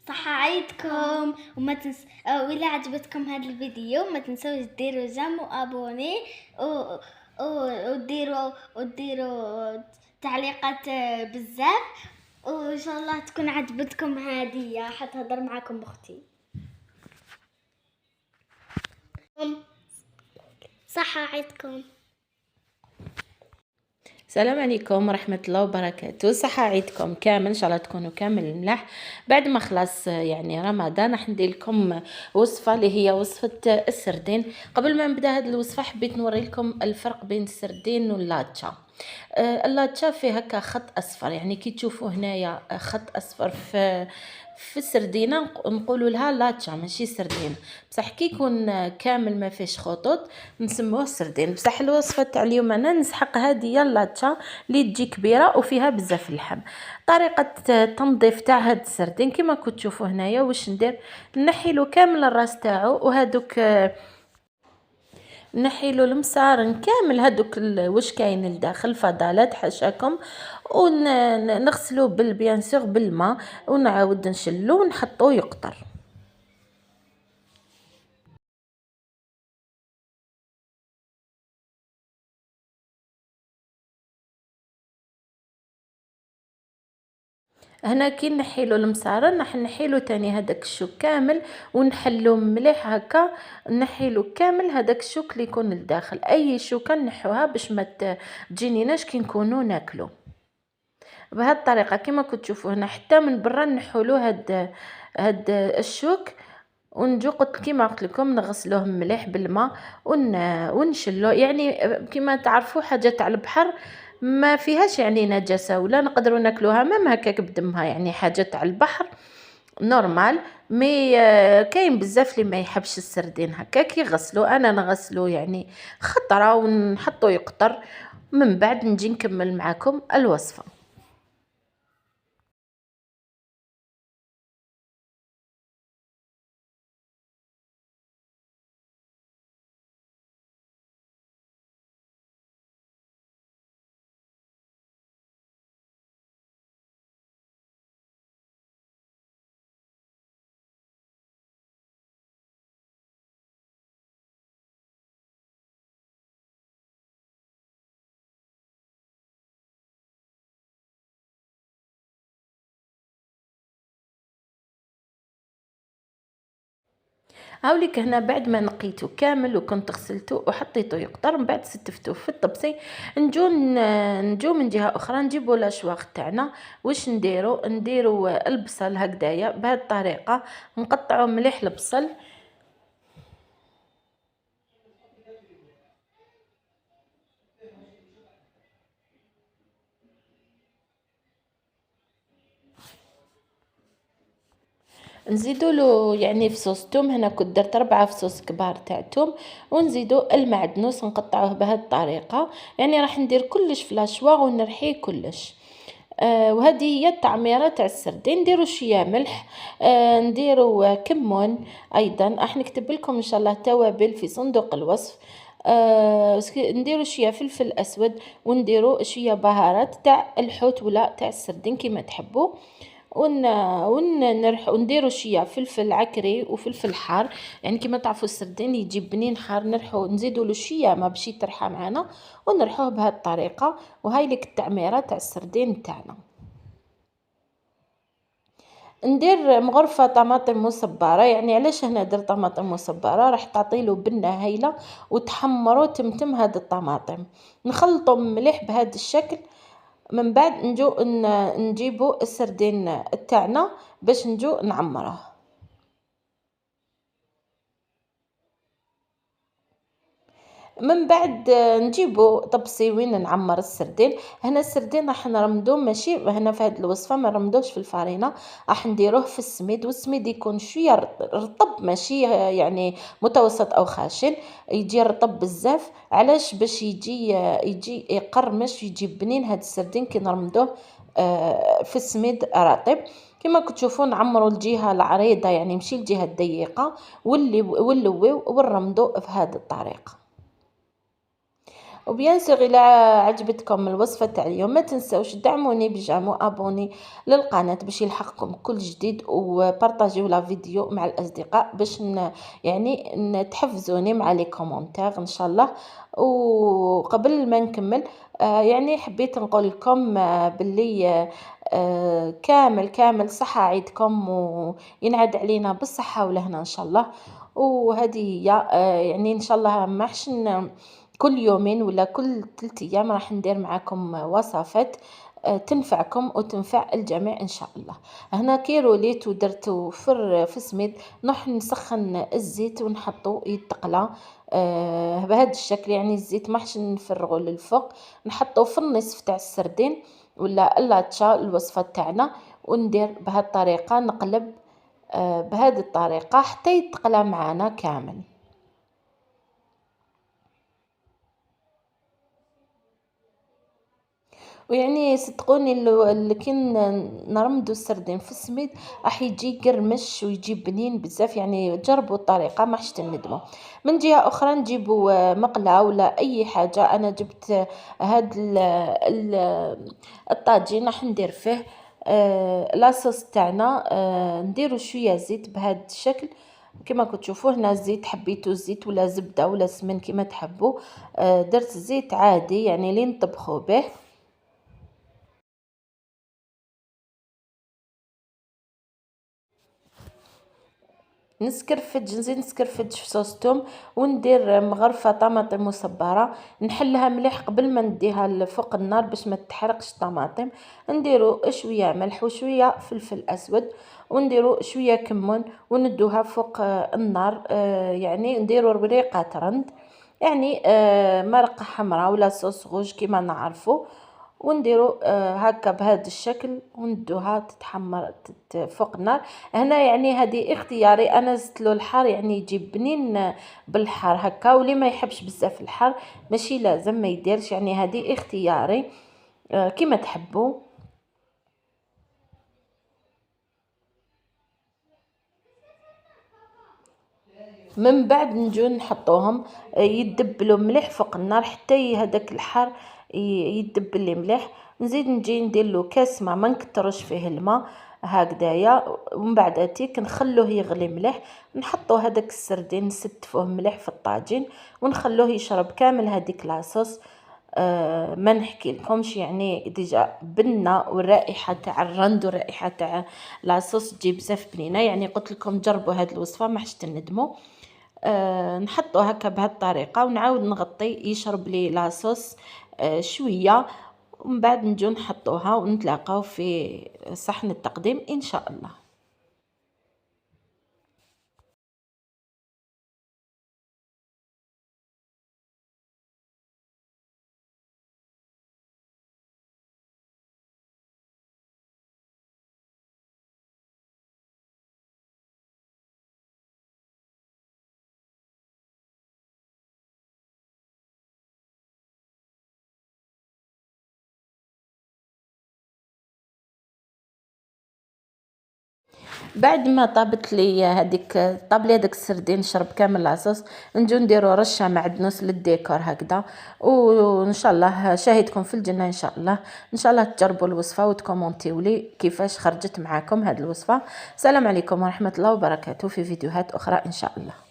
صحة عيدكم وما تنس... وإذا عجبتكم هذا الفيديو ما تنسوش ديروا جيم وابوني و... وديروا تعليقات بزاف، وإن شاء الله تكون عجبتكم هدية حتهضر معكم أختي. صحة عيدكم. السلام عليكم ورحمة الله وبركاته. صحة عيدكم كامل، ان شاء الله تكونوا كامل ملاح. بعد ما خلاص يعني رمضان راح ندير لكم وصفة اللي هي وصفة السردين. قبل ما نبدا هذه الوصفة حبيت نوري لكم الفرق بين السردين واللاتشا. اللاتشا فيه هكا خط اصفر، يعني كي تشوفوا هنايا خط اصفر في السردينه نقولوا لها لاتشا ماشي سردين، بصح كي يكون كامل ما فيش خطوط نسموه سردين. بصح الوصفه تاع اليوم انا نسحق هذه اللاتشا اللي تجي كبيره وفيها بزاف اللحم. طريقه التنظيف تاع هاد السردين كما كنتوا تشوفوا هنايا. واش ندير؟ نحيلو كامل الراس تاعو وهذوك نحيلو المصارن كامل هذوك واش كاين لداخل فضلات حاشاكم، ونغسلوه بيان سور بالماء ونعاود نشلو ونحطوه يقطر. هنا كي نحيلو المصارن راح نحيلو تاني هذاك الشوك كامل ونحلو مليح هكا. نحيلو كامل هذاك الشوك اللي يكون لداخل، اي شوكه نحوها باش ما تجينيناش كي نكونوا ناكلو. بهذه الطريقه كما كنتوا تشوفوا هنا حتى من برا نحولو هاد الشوك، ونجو كيما قلت لكم نغسلوه مليح بالماء ونشلوه. يعني كيما تعرفوا حاجه تاع البحر ما فيهاش يعني نجاسه، ولا نقدروا ناكلوها مام هكاك بدمها، يعني حاجه تاع البحر نورمال. مي كاين بزاف اللي ما يحبش السردين هكاك يغسلو، انا نغسلو يعني خطره ونحطو يقطر. من بعد نجي نكمل معكم الوصفه. هاوليك هنا بعد ما نقيته كامل وكنت غسلته وحطيته يقطر، من بعد ستفته في الطبسي. نجو من جهه اخرى نجيبوا لاشواق تاعنا. واش نديرو البصل هكذايا بهذه الطريقه، نقطعوا مليح البصل. نزيدوا له يعني فصوص توم، هنا كنت درت 4 فصوص كبار تاع توم، ونزيدوا المعدنوس نقطعوه بهذه الطريقه. يعني راح ندير كلش في لاشواغ ونرحيه كلش. وهذه هي التعميره تاع السردين. نديروا شويه ملح، نديروا كمون. ايضا راح نكتب لكم ان شاء الله توابل في صندوق الوصف. نديروا شويه فلفل اسود، ونديروا شويه بهارات تاع الحوت ولا تاع السردين كما تحبوا. ونديروا شويه فلفل عكري وفلفل حار، يعني كما تعرفوا السردين يجيب بنين حار، نرحو نزيدوا له شويه ما باش يترحى معنا ونرحوه بهذه الطريقه. وهاي لك التعميره تاع السردين تاعنا. ندير مغرفه طماطم مصبره. يعني علاش هنا درت طماطم مصبره؟ راح تعطيله بنه هايله وتحمروا تمتم هذه الطماطم. نخلطوا مليح بهذا الشكل. من بعد نجيبوا السردين تاعنا باش نجو نعمره. من بعد نجيبو طبسي وين نعمر السردين. هنا السردين راح نرمدوه، ماشي هنا في هذه الوصفه ما نرمدوش في الفرينه، راح نديروه في السميد، والسميد يكون شويه رطب ماشي يعني متوسط او خاشن، يجي رطب بزاف. علاش؟ باش يجي يقرمش يجي بنين هذا السردين كي نرمدوه في السميد رطب. كما كتشوفوا نعمروا الجهه العريضه يعني ماشي الجهه الضيقه، ونلويو ونرمدو في هذه الطريقه. وبيان سور الى عجبتكم الوصفه تاع اليوم ما تنساوش دعموني بجام وابوني للقناه باش يلحقكم كل جديد، وبارطاجيو لا فيديو مع الاصدقاء باش تحفزوني مع لي كومونتير ان شاء الله. وقبل ما نكمل يعني حبيت نقول لكم باللي كامل صحة عيدكم وينعاد علينا بالصحة والهنا إن شاء الله. وهذه هي يعني إن شاء الله ما حش كل يومين ولا كل 3 أيام راح ندير معاكم وصفات تنفعكم وتنفع الجميع إن شاء الله. هنا كي روليت ودرت في السميد نروح نسخن الزيت ونحطو يتقلى بهذا الشكل، يعني الزيت ما حش نفرغو للفوق، نحطو في النصف تاع السردين ولا اللاتشا الوصفه تاعنا، وندير بهذه الطريقه نقلب بهذه الطريقه حتى يتقلى معنا كامل. ويعني صدقوني كي نرمدو السردين في السميد راح يجي قرمش ويجي بنين بزاف، يعني جربوا الطريقه ما حش تندموا. من جهه اخرى نجيبوا مقله ولا اي حاجه، انا جبت هاد الطاجين راح ندير فيه لاصوص تاعنا، نديرو شويه زيت بهذا الشكل كما كتشوفوا هنا. الزيت حبيتو زيت ولا زبده ولا سمن كما تحبوا، درت زيت عادي يعني اللي نطبخوا به. نزيد نسكرفج في صوص توم، وندير مغرفه طماطم مصبره نحلها مليح قبل ما نديها فوق النار باش ما تحرقش الطماطم. نديرو شويه ملح وشويه فلفل اسود، ونديرو شويه كمون وندوها فوق النار، يعني نديرو ربريقات رند، يعني مرقه حمراء ولا صوص غوج كما نعرفو، ونديرو هكا بهذا الشكل وندوها تتحمر فوق النار. هنا يعني هذه اختياري، انا زدتلو الحار يعني يجيب بنين بالحار هكا، واللي ما يحبش بزاف الحار ماشي لازم ما يديرش، يعني هذه اختياري كما تحبوا. من بعد نجو نحطوهم يدبلوا مليح فوق النار حتى هذاك الحار يدبل لي مليح. نزيد نجي نديرلو كاس ماء ما نكترش فيه الماء هكذايا، ومن بعد تيك نخلوه يغلي مليح، نحطو هذاك السردين نستفوه مليح في الطاجين ونخلوه يشرب كامل هذيك لاصوص. ما نحكي لكمش يعني ديجا بنه، والرائحه تاع الرند والرائحه تاع لاصوص تجي بزاف بنينه، يعني قلت لكم جربوا هذه الوصفه ما حش تندموا. نحطو هكا بهذه الطريقه ونعاود نغطي يشرب لي لاصوص شويه، ومن بعد نجو نحطوها ونتلاقاو في صحن التقديم ان شاء الله. بعد ما طابت لي هذيك طاب لي هذاك السردين شرب كامل العصاص، نجو نديرو رشه معدنوس للديكور هكذا، وان شاء الله شاهدكم في الجنه ان شاء الله. ان شاء الله تجربوا الوصفه وتكومونتيو لي كيفاش خرجت معاكم هذه الوصفه. السلام عليكم ورحمه الله وبركاته، في فيديوهات اخرى ان شاء الله.